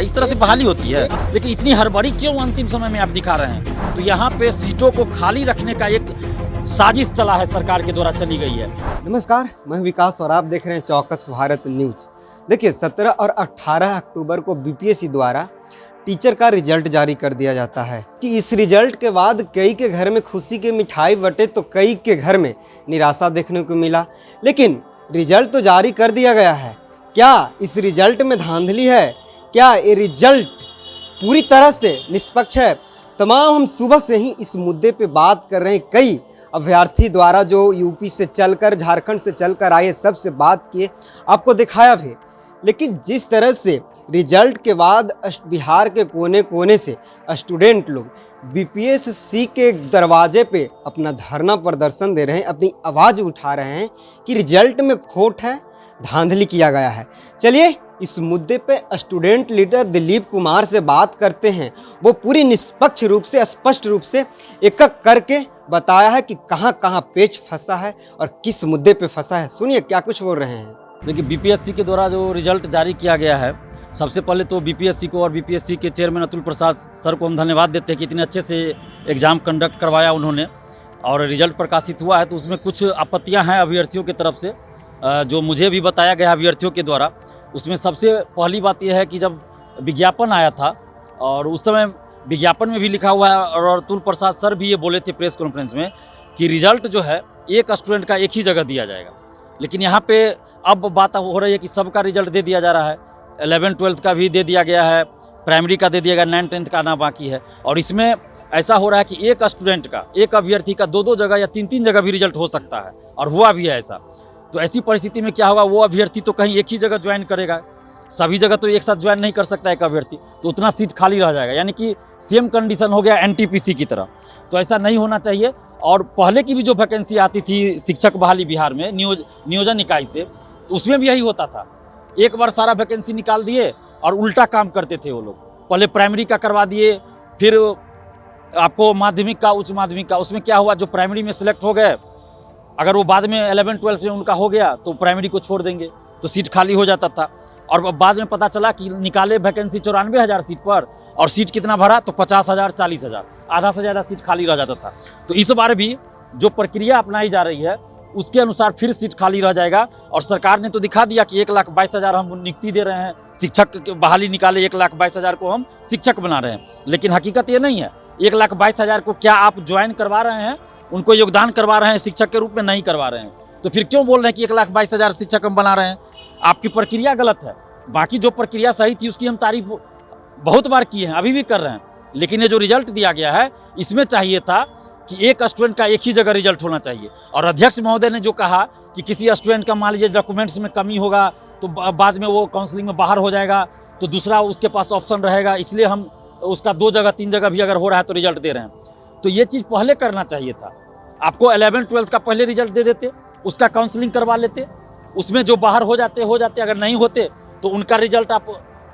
इस तरह से बहाली होती है। लेकिन इतनी हड़बड़ी क्यों अंतिम समय में आप दिखा रहे हैं? तो यहाँ पे सीटों को खाली रखने का एक साजिश चला है, सरकार के द्वारा चली गई है। नमस्कार, मैं विकास और आप देख रहे हैं चौकस भारत न्यूज। देखिए 17 और 18 अक्टूबर को बीपीएससी द्वारा टीचर का रिजल्ट जारी कर दिया जाता है कि इस रिजल्ट के बाद कई के घर में खुशी की मिठाई बटे तो कई के घर में निराशा देखने को मिला। लेकिन रिजल्ट तो जारी कर दिया गया है, क्या इस रिजल्ट में धांधली है? क्या ये रिजल्ट पूरी तरह से निष्पक्ष है? तमाम हम सुबह से ही इस मुद्दे पे बात कर रहे हैं। कई अभ्यर्थी द्वारा जो यूपी से चलकर, झारखंड से चलकर आए, सबसे बात किए, आपको दिखाया भी। लेकिन जिस तरह से रिजल्ट के बाद बिहार के कोने कोने से स्टूडेंट लोग बीपीएससी के दरवाजे पे अपना धरना प्रदर्शन दे रहे हैं, अपनी आवाज़ उठा रहे हैं कि रिजल्ट में खोट है, धांधली किया गया है। चलिए इस मुद्दे पे स्टूडेंट लीडर दिलीप कुमार से बात करते हैं। वो पूरी निष्पक्ष रूप से, स्पष्ट रूप से एक एक करके बताया है कि कहाँ कहाँ पेच फंसा है और किस मुद्दे पे फंसा है। सुनिए क्या कुछ बोल रहे हैं। देखिए, बीपीएससी के द्वारा जो रिजल्ट जारी किया गया है, सबसे पहले तो बीपीएससी को और बीपीएससी के चेयरमैन अतुल प्रसाद सर को हम धन्यवाद देते हैं कि इतने अच्छे से एग्ज़ाम कंडक्ट करवाया उन्होंने और रिजल्ट प्रकाशित हुआ है। तो उसमें कुछ आपत्तियां हैं अभ्यर्थियों की तरफ से, जो मुझे भी बताया गया अभ्यर्थियों के द्वारा। उसमें सबसे पहली बात यह है कि जब विज्ञापन आया था और उस समय विज्ञापन में भी लिखा हुआ है और अतुल प्रसाद सर भी ये बोले थे प्रेस कॉन्फ्रेंस में कि रिजल्ट जो है एक स्टूडेंट का एक ही जगह दिया जाएगा। लेकिन यहाँ पे अब बात हो रही है कि सबका रिजल्ट दे दिया जा रहा है। 11-12 का भी दे दिया गया है, प्राइमरी का दे दिया गया, 9-10 का आना बाकी है। और इसमें ऐसा हो रहा है कि एक स्टूडेंट का, एक अभ्यर्थी का 2-2 जगह या 3-3 जगह भी रिजल्ट हो सकता है, और हुआ भी है ऐसा। तो ऐसी परिस्थिति में क्या होगा, वो अभ्यर्थी तो कहीं एक ही जगह ज्वाइन करेगा, सभी जगह तो एक साथ ज्वाइन नहीं कर सकता एक अभ्यर्थी, तो उतना सीट खाली रह जाएगा। यानी कि सेम कंडीशन हो गया एनटीपीसी की तरह। तो ऐसा नहीं होना चाहिए। और पहले की भी जो वैकेंसी आती थी शिक्षक बहाली बिहार में नियोजन इकाई से, तो उसमें भी यही होता था, एक बार सारा वैकेंसी निकाल दिए और उल्टा काम करते थे वो लोग। पहले प्राइमरी का करवा दिए, फिर आपको माध्यमिक का, उच्च माध्यमिक का। उसमें क्या हुआ, जो प्राइमरी में सिलेक्ट हो गए, अगर वो बाद में 11-12 में उनका हो गया तो प्राइमरी को छोड़ देंगे, तो सीट खाली हो जाता था। और बाद में पता चला कि निकाले वैकेंसी 94,000 सीट पर, और सीट कितना भरा तो 50,000, 40,000, आधा से ज़्यादा सीट खाली रह जाता था। तो इस बार भी जो प्रक्रिया अपनाई जा रही है उसके अनुसार फिर सीट खाली रह जाएगा। और सरकार ने तो दिखा दिया कि 1,22,000 हम नियुक्ति दे रहे हैं, शिक्षक बहाली निकाले 1,22,000 को हम शिक्षक बना रहे हैं। लेकिन हकीकत ये नहीं है। 1,22,000 को क्या आप ज्वाइन करवा रहे हैं, उनको योगदान करवा रहे हैं शिक्षक के रूप में? नहीं करवा रहे हैं। तो फिर क्यों बोल रहे हैं कि 1,22,000 शिक्षक हम बना रहे हैं? आपकी प्रक्रिया गलत है। बाकी जो प्रक्रिया सही थी उसकी हम तारीफ बहुत बार किए हैं, अभी भी कर रहे हैं। लेकिन ये जो रिजल्ट दिया गया है, इसमें चाहिए था कि एक स्टूडेंट का एक ही जगह रिजल्ट होना चाहिए। और अध्यक्ष महोदय ने जो कहा कि किसी स्टूडेंट का मान लीजिए डॉक्यूमेंट्स में कमी होगा तो बाद में वो काउंसलिंग में बाहर हो जाएगा, तो दूसरा उसके पास ऑप्शन रहेगा, इसलिए हम उसका 2 जगह 3 जगह भी अगर हो रहा है तो रिजल्ट दे रहे हैं। तो ये चीज़ पहले करना चाहिए था। आपको 11-12 का पहले रिजल्ट दे देते, उसका काउंसलिंग करवा लेते, उसमें जो बाहर हो जाते, अगर नहीं होते तो उनका रिजल्ट आप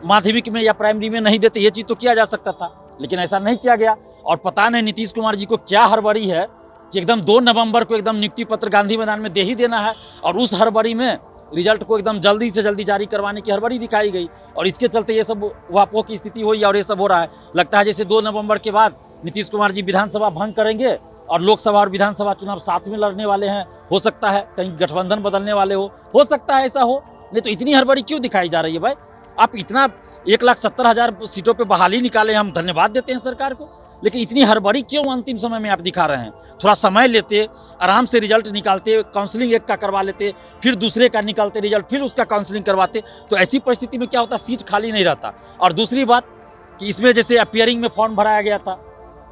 माध्यमिक में या प्राइमरी में नहीं देते। ये चीज़ तो किया जा सकता था, लेकिन ऐसा नहीं किया गया। और पता नहीं नीतीश कुमार जी को क्या हड़बड़ी है कि एकदम 2 नवंबर को एकदम नियुक्ति पत्र गांधी मैदान में दे ही देना है, और उस हड़बड़ी में रिजल्ट को एकदम जल्दी से जल्दी जारी करवाने की हड़बड़ी दिखाई गई। और इसके चलते ये सब वापो की स्थिति हुई और ये सब हो रहा है। लगता है जैसे 2 नवंबर के बाद नीतीश कुमार जी विधानसभा भंग करेंगे और लोकसभा और विधानसभा चुनाव साथ में लड़ने वाले हैं। हो सकता है कहीं गठबंधन बदलने वाले हो सकता है ऐसा हो। नहीं तो इतनी हड़बड़ी क्यों दिखाई जा रही है भाई? आप इतना 1,70,000 सीटों पे बहाली निकाले, हम धन्यवाद देते हैं सरकार को, लेकिन इतनी हड़बड़ी क्यों अंतिम समय में आप दिखा रहे हैं? थोड़ा समय लेते, आराम से रिजल्ट निकालते, काउंसलिंग एक का करवा लेते, फिर दूसरे का निकालते रिजल्ट, फिर उसका काउंसलिंग करवाते, तो ऐसी परिस्थिति में क्या होता, सीट खाली नहीं रहता। और दूसरी बात कि इसमें जैसे अपियरिंग में फॉर्म भराया गया था,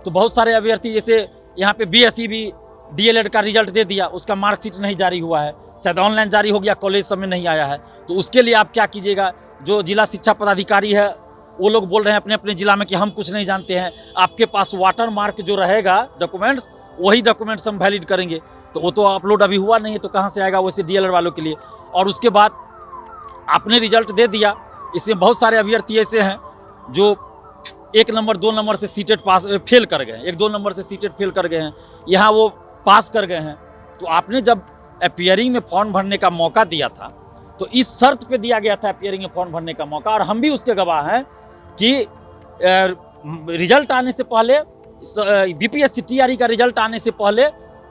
तो बहुत सारे अभ्यर्थी, जैसे यहाँ पे बीएससी भी डीएलएड का रिजल्ट दे दिया, उसका मार्कशीट नहीं जारी हुआ है, शायद ऑनलाइन जारी हो गया, कॉलेज सब में नहीं आया है। तो उसके लिए आप क्या कीजिएगा? जो जिला शिक्षा पदाधिकारी है वो लोग बोल रहे हैं अपने अपने जिला में कि हम कुछ नहीं जानते हैं, आपके पास वाटर मार्क जो रहेगा डॉक्यूमेंट्स, वही डॉक्यूमेंट्स हम वैलिड करेंगे। तो वो तो अपलोड अभी हुआ नहीं है, तो कहाँ से आएगा वैसे डीएलएड वालों के लिए? और उसके बाद आपने रिजल्ट दे दिया, इसमें बहुत सारे अभ्यर्थी ऐसे हैं जो 1 नंबर 2 नंबर से सीटेट पास फेल कर गए हैं, 1-2 नंबर से सीटेट फेल कर गए हैं, यहाँ वो पास कर गए हैं। तो आपने जब अपियरिंग में फॉर्म भरने का मौका दिया था, तो इस शर्त पे दिया गया था अपियरिंग में फॉर्म भरने का मौका, और हम भी उसके गवाह हैं कि रिजल्ट आने से पहले, बीपीएससी टीआरई का रिजल्ट आने से पहले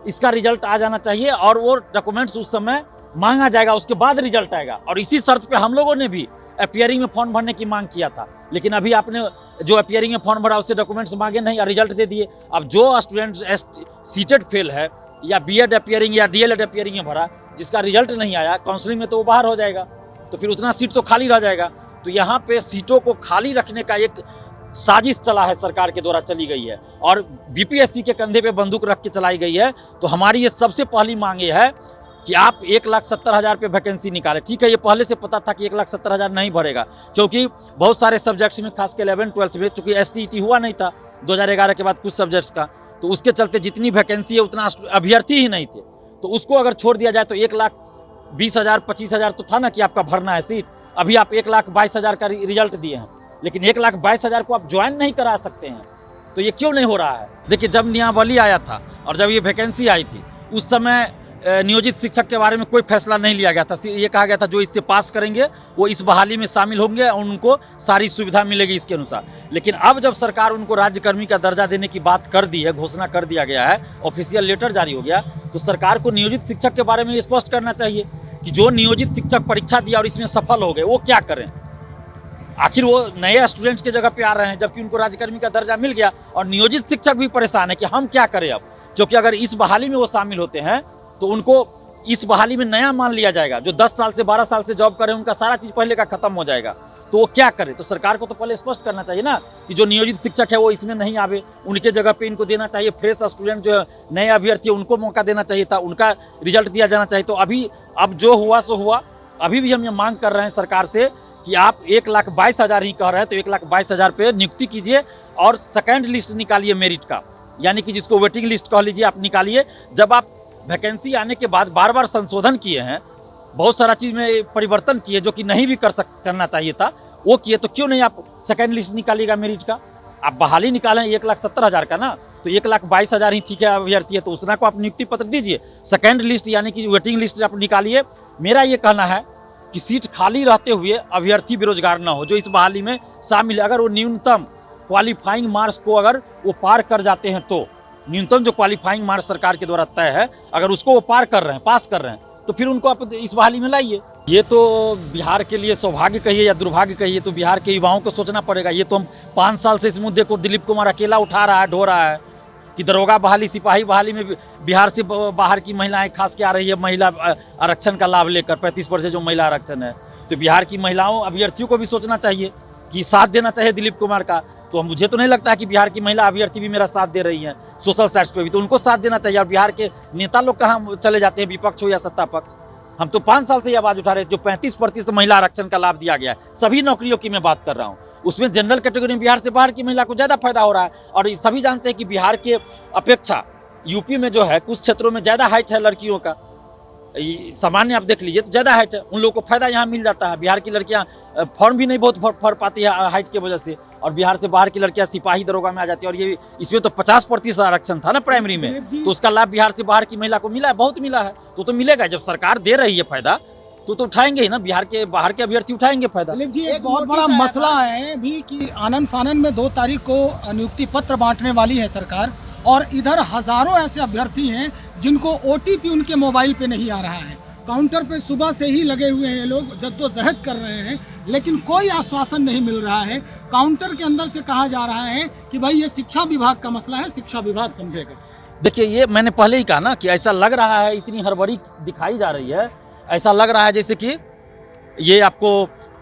इसका रिजल्ट आ जाना चाहिए और वो डॉक्यूमेंट्स उस समय मांगा जाएगा, उसके बाद रिजल्ट आएगा। और इसी शर्त पे हम लोगों ने भी अपीयरिंग में फॉर्म भरने की मांग किया था, लेकिन अभी आपने जो अपीयरिंग में फॉर्म भरा उससे डॉक्यूमेंट्स मांगे नहीं और रिजल्ट दे दिए। अब जो स्टूडेंट सीटेड फेल है या बीएड अपीयरिंग या डीएलएड अपीयरिंग में भरा, जिसका रिजल्ट नहीं आया काउंसलिंग में, तो वो बाहर हो जाएगा, तो फिर उतना सीट तो खाली रह जाएगा। तो यहाँ पे सीटों को खाली रखने का एक साजिश चला है, सरकार के द्वारा चली गई है और बीपीएससी के कंधे पे बंदूक रख के चलाई गई है। तो हमारी ये सबसे पहली मांग ये है कि आप 1,70,000 पे वैकेंसी निकालें। ठीक है, ये पहले से पता था कि 1,70,000 नहीं भरेगा, क्योंकि बहुत सारे सब्जेक्ट्स में खासकर 11-12 में, चूंकि STET हुआ नहीं था 2011 के बाद कुछ सब्जेक्ट्स का, तो उसके चलते जितनी वैकेंसी है उतना अभ्यर्थी ही नहीं थे। तो उसको अगर छोड़ दिया जाए तो 1,20,000 25,000 तो था ना कि आपका भरना है सीट। अभी आप 1,22,000 का रिजल्ट दिए हैं, लेकिन 1,22,000 को आप ज्वाइन नहीं करा सकते हैं। तो ये क्यों नहीं हो रहा है? देखिए, जब नियमावली आया था और जब ये वैकेंसी आई थी, उस समय नियोजित शिक्षक के बारे में कोई फैसला नहीं लिया गया था। ये कहा गया था जो इससे पास करेंगे वो इस बहाली में शामिल होंगे और उनको सारी सुविधा मिलेगी इसके अनुसार। लेकिन अब जब सरकार उनको राज्यकर्मी का दर्जा देने की बात कर दी है, घोषणा कर दिया गया है, ऑफिशियल लेटर जारी हो गया, तो सरकार को नियोजित शिक्षक के बारे में स्पष्ट करना चाहिए कि जो नियोजित शिक्षक परीक्षा दिया और इसमें सफल हो गए वो क्या करें। आखिर वो नए स्टूडेंट्स के जगह पे आ रहे हैं, जबकि उनको राज्यकर्मी का दर्जा मिल गया और नियोजित शिक्षक भी परेशान है कि हम क्या करें अब, क्योंकि अगर इस बहाली में वो शामिल होते हैं तो उनको इस बहाली में नया मान लिया जाएगा। जो 10 साल से 12 साल से जॉब कर रहे हैं उनका सारा चीज़ पहले का खत्म हो जाएगा, तो वो क्या करे। तो सरकार को तो पहले स्पष्ट करना चाहिए ना कि जो नियोजित शिक्षक है वो इसमें नहीं आवे, उनके जगह पे इनको देना चाहिए। फ्रेश स्टूडेंट जो नए अभ्यर्थी उनको मौका देना चाहिए था, उनका रिजल्ट दिया जाना चाहिए। तो अभी अब जो हुआ सो हुआ। अभी भी हम ये मांग कर रहे हैं सरकार से कि आप 1,22,000 ही कह रहे हैं तो 1,22,000 पे नियुक्ति कीजिए और सेकेंड लिस्ट निकालिए मेरिट का, यानी कि जिसको वेटिंग लिस्ट कह लीजिए, आप निकालिए। जब आप वैकेंसी आने के बाद बार बार संशोधन किए हैं, बहुत सारा चीज़ में परिवर्तन किए जो कि नहीं भी करना चाहिए था, वो किए, तो क्यों नहीं आप सेकेंड लिस्ट निकालिएगा मेरिट का। आप बहाली निकालें 1,70,000 का ना, तो 1,22,000 ही ठीक है अभ्यर्थी है, तो उसना को आप नियुक्ति पत्र दीजिए। सेकेंड लिस्ट यानी कि वेटिंग लिस्ट आप निकालिए। मेरा ये कहना है कि सीट खाली रहते हुए अभ्यर्थी बेरोजगार ना हो जो इस बहाली में शामिल है। अगर वो न्यूनतम क्वालिफाइंग मार्क्स को अगर वो पार कर जाते हैं, तो न्यूनतम जो क्वालिफाइंग मार्क्स सरकार के द्वारा तय है, अगर उसको वो पार कर रहे हैं, पास कर रहे हैं, तो फिर उनको आप इस बहाली में लाइए। ये तो बिहार के लिए सौभाग्य कहिए या दुर्भाग्य कहिए, तो बिहार के युवाओं को सोचना पड़ेगा। ये तो हम 5 साल से इस मुद्दे को दिलीप कुमार अकेला उठा रहा है, ढो रहा है कि दरोगा बहाली, सिपाही बहाली में बिहार से बाहर की महिलाएं खास के आ रही है महिला आरक्षण का लाभ लेकर, 35% जो महिला आरक्षण है। तो बिहार की महिलाओं अभ्यर्थियों को भी सोचना चाहिए कि साथ देना चाहिए दिलीप कुमार का। तो मुझे तो नहीं लगता है कि बिहार की महिला अभ्यर्थी भी मेरा साथ दे रही हैं सोशल साइट्स पे भी, तो उनको साथ देना चाहिए। और बिहार के नेता लोग कहाँ चले जाते हैं, विपक्ष हो या सत्ता पक्ष। हम तो 5 साल से ये आवाज उठा रहे हैं, जो 35% महिला आरक्षण का लाभ दिया गया है, सभी नौकरियों की मैं बात कर रहा हूँ, उसमें जनरल कैटेगरी में बिहार से बाहर की महिला को ज़्यादा फायदा हो रहा है। और सभी जानते हैं कि बिहार के अपेक्षा यूपी में जो है कुछ क्षेत्रों में ज़्यादा हाइट है लड़कियों का, सामान्य आप देख लीजिए तो ज़्यादा हाइट है, उन लोगों को फायदा यहाँ मिल जाता है। बिहार की लड़कियाँ फॉर्म भी नहीं बहुत भर पाती है हाइट की वजह से, और बिहार से बाहर की लड़कियाँ सिपाही दरोगा में आ जाती है। और ये इसमें तो 50% आरक्षण था ना प्राइमरी में, तो उसका लाभ बिहार से बाहर की महिला को मिला है, बहुत मिला है। तो मिलेगा, जब सरकार दे रही है फायदा तो उठाएंगे ही ना, बिहार के बाहर के अभ्यर्थी उठाएंगे फायदा। जी, एक बहुत बड़ा मसला है भी कि आनंद फानन में 2 तारीख को नियुक्ति पत्र बांटने वाली है सरकार, और इधर हजारों ऐसे अभ्यर्थी हैं जिनको OTP उनके मोबाइल पे नहीं आ रहा है। काउंटर पे सुबह से ही लगे हुए हैं ये लोग, जद्दोजहद कर रहे हैं, लेकिन कोई आश्वासन नहीं मिल रहा है। काउंटर के अंदर से कहा जा रहा है कि भाई ये शिक्षा विभाग का मसला है, शिक्षा विभाग समझेगा। देखिए, ये मैंने पहले ही कहा ना कि ऐसा लग रहा है, इतनी हड़बड़ी दिखाई जा रही है, ऐसा लग रहा है जैसे कि ये आपको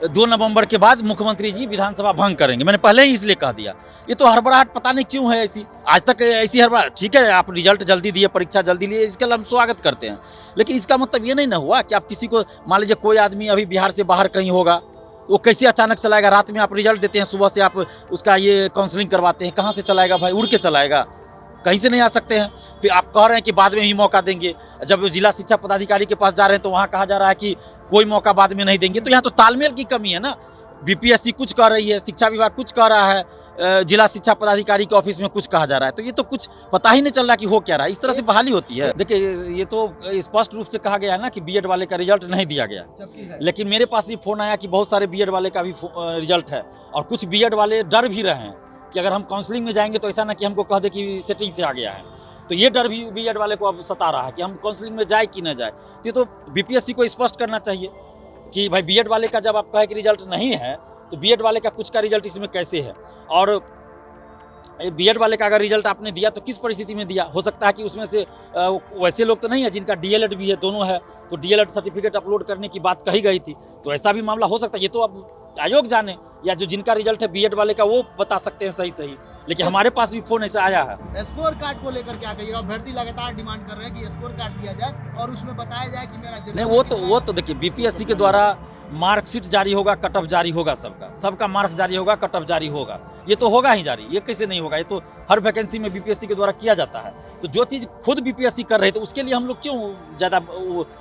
2 नवंबर के बाद मुख्यमंत्री जी विधानसभा भंग करेंगे। मैंने पहले ही इसलिए कह दिया, ये तो हड़बड़ाहट पता नहीं क्यों है ऐसी, आज तक ऐसी हड़बड़ाहट। ठीक है, आप रिजल्ट जल्दी दिए, परीक्षा जल्दी लिए, इसके लिए हम स्वागत करते हैं, लेकिन इसका मतलब ये नहीं ना हुआ कि आप किसी को, मान लीजिए कोई आदमी अभी बिहार से बाहर कहीं होगा, वो कैसे अचानक चलाएगा। रात में आप रिजल्ट देते हैं, सुबह से आप उसका ये काउंसलिंग करवाते हैं, कहाँ से चलाएगा भाई, उड़ के चलाएगा, कहीं से नहीं आ सकते हैं। फिर आप कह रहे हैं कि बाद में ही मौका देंगे, जब जिला शिक्षा पदाधिकारी के पास जा रहे हैं तो वहाँ कहा जा रहा है कि कोई मौका बाद में नहीं देंगे। तो यहाँ तो तालमेल की कमी है ना, बीपीएससी कुछ कह रही है, शिक्षा विभाग कुछ कह रहा है, जिला शिक्षा पदाधिकारी के ऑफिस में कुछ कहा जा रहा है। तो ये तो कुछ पता ही नहीं चल रहा कि हो क्या रहा है। इस तरह से बहाली होती है। देखिए ये तो स्पष्ट रूप से कहा गया है ना कि बीएड वाले का रिजल्ट नहीं दिया गया, लेकिन मेरे पास ये फोन आया कि बहुत सारे बीएड वाले का भी रिजल्ट है, और कुछ बीएड वाले डर भी रहे हैं कि अगर हम काउंसलिंग में जाएंगे तो ऐसा ना कि हमको कह दे कि सेटिंग से आ गया है। तो ये डर भी बीएड वाले को अब सता रहा है कि हम काउंसलिंग में जाए कि न जाए। तो ये तो बीपीएससी को स्पष्ट करना चाहिए कि भाई बीएड वाले का जब आप कहे कि रिजल्ट नहीं है तो बीएड वाले का कुछ का रिजल्ट इसमें कैसे है। और बीएड वाले का अगर रिजल्ट आपने दिया तो किस परिस्थिति में दिया। हो सकता है कि उसमें से वैसे लोग तो नहीं है जिनका डीएलएड भी है, दोनों है, तो डीएलएड सर्टिफिकेट अपलोड करने की बात कही गई थी, तो ऐसा भी मामला हो सकता है। ये तो अब आयोग जाने, या जो जिनका रिजल्ट है बीएड वाले का वो बता सकते हैं सही सही। लेकिन हमारे पास भी फोन ऐसा आया है। स्कोर कार्ड को लेकर क्या कहिएगा? अभ्यर्थी लगातार डिमांड कर रहे हैं कि स्कोर कार्ड दिया जाए और उसमें बताया जाए कि मेरा नहीं, वो तो देखिए बीपीएससी के द्वारा मार्कशीट जारी होगा, कट ऑफ जारी होगा, सबका मार्क्स जारी होगा, कट ऑफ जारी होगा, ये तो होगा ही जारी। ये कैसे नहीं होगा? ये तो हर वैकेंसी में बीपीएससी के द्वारा किया जाता है। तो जो चीज़ खुद बीपीएससी कर रहे थे उसके लिए हम लोग क्यों ज़्यादा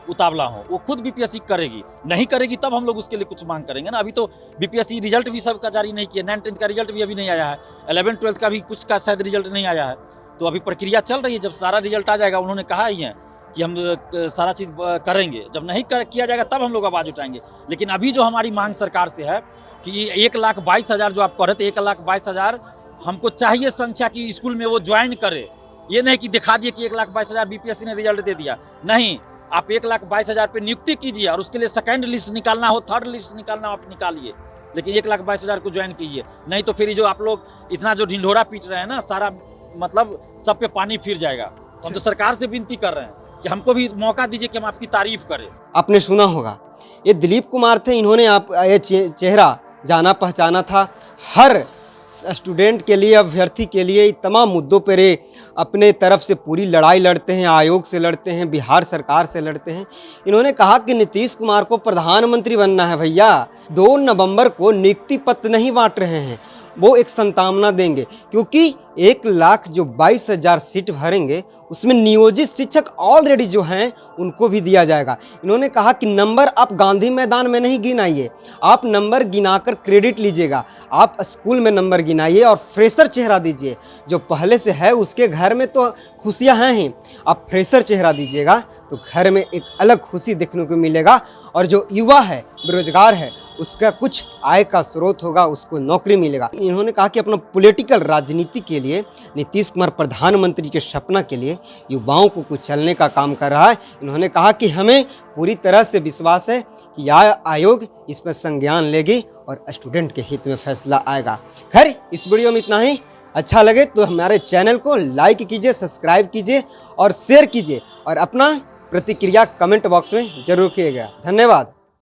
उतावला हो? वो खुद बीपीएससी करेगी, नहीं करेगी तब हम लोग उसके लिए कुछ मांग करेंगे ना। अभी तो बीपीएससी रिजल्ट भी सबका जारी नहीं किया, 9th-10th का रिजल्ट भी अभी नहीं आया है, 11th-12th का भी कुछ का शायद रिजल्ट नहीं आया है। तो अभी प्रक्रिया चल रही है। जब सारा रिजल्ट आ जाएगा, उन्होंने कहा ही है कि हम सारा चीज़ करेंगे, जब नहीं किया जाएगा तब हम लोग आवाज़ उठाएंगे। लेकिन अभी जो हमारी मांग सरकार से है कि 1,22,000 जो आप कह रहे थे, 1,22,000 हमको चाहिए संख्या की स्कूल में वो ज्वाइन करे। ये नहीं कि दिखा दिए कि 1,22,000 बीपीएससी ने रिजल्ट दे दिया। नहीं, आप 1,22,000 पे नियुक्ति कीजिए और उसके लिए सेकेंड लिस्ट निकालना हो, थर्ड लिस्ट निकालना हो, आप निकालिए, लेकिन 1,22,000 को ज्वाइन कीजिए। नहीं तो फिर जो आप लोग इतना जो ढिंढोरा पीट रहे हैं ना, सारा मतलब सब पे पानी फिर जाएगा। तो हम तो सरकार से विनती कर रहे हैं कि हमको भी मौका दीजिए कि हम आपकी तारीफ करें। आपने सुना होगा, ये दिलीप कुमार थे। इन्होंने ये चेहरा जाना पहचाना था। हर स्टूडेंट के लिए, अभ्यर्थी के लिए तमाम मुद्दों पर ये अपने तरफ से पूरी लड़ाई लड़ते हैं। आयोग से लड़ते हैं, बिहार सरकार से लड़ते हैं। इन्होंने कहा कि नीतीश कुमार को प्रधानमंत्री बनना है भैया। 2 नवंबर को नियुक्ति पत्र नहीं बांट रहे हैं, वो एक संतावना देंगे, क्योंकि 1,22,000 सीट भरेंगे, उसमें नियोजित शिक्षक ऑलरेडी जो हैं उनको भी दिया जाएगा। इन्होंने कहा कि नंबर आप गांधी मैदान में नहीं गिनाइए, आप नंबर गिनाकर क्रेडिट लीजिएगा। आप स्कूल में नंबर गिनाइए और फ्रेशर चेहरा दीजिए। जो पहले से है उसके घर में तो खुशियां हैं ही, आप फ्रेशर चेहरा दीजिएगा तो घर में एक अलग खुशी देखने को मिलेगा। और जो युवा है, बेरोजगार है, उसका कुछ आय का स्रोत होगा, उसको नौकरी मिलेगा। इन्होंने कहा कि अपना पॉलिटिकल राजनीति के लिए नीतीश कुमार प्रधानमंत्री के सपना के लिए युवाओं को कुछ चलने का काम कर रहा है। इन्होंने कहा कि हमें पूरी तरह से विश्वास है कि यह आयोग इस पर संज्ञान लेगी और स्टूडेंट के हित में फैसला आएगा। खैर, इस वीडियो में इतना ही। अच्छा लगे तो हमारे चैनल को लाइक कीजिए, सब्सक्राइब कीजिए और शेयर कीजिए, और अपना प्रतिक्रिया कमेंट बॉक्स में जरूर किएगा। धन्यवाद।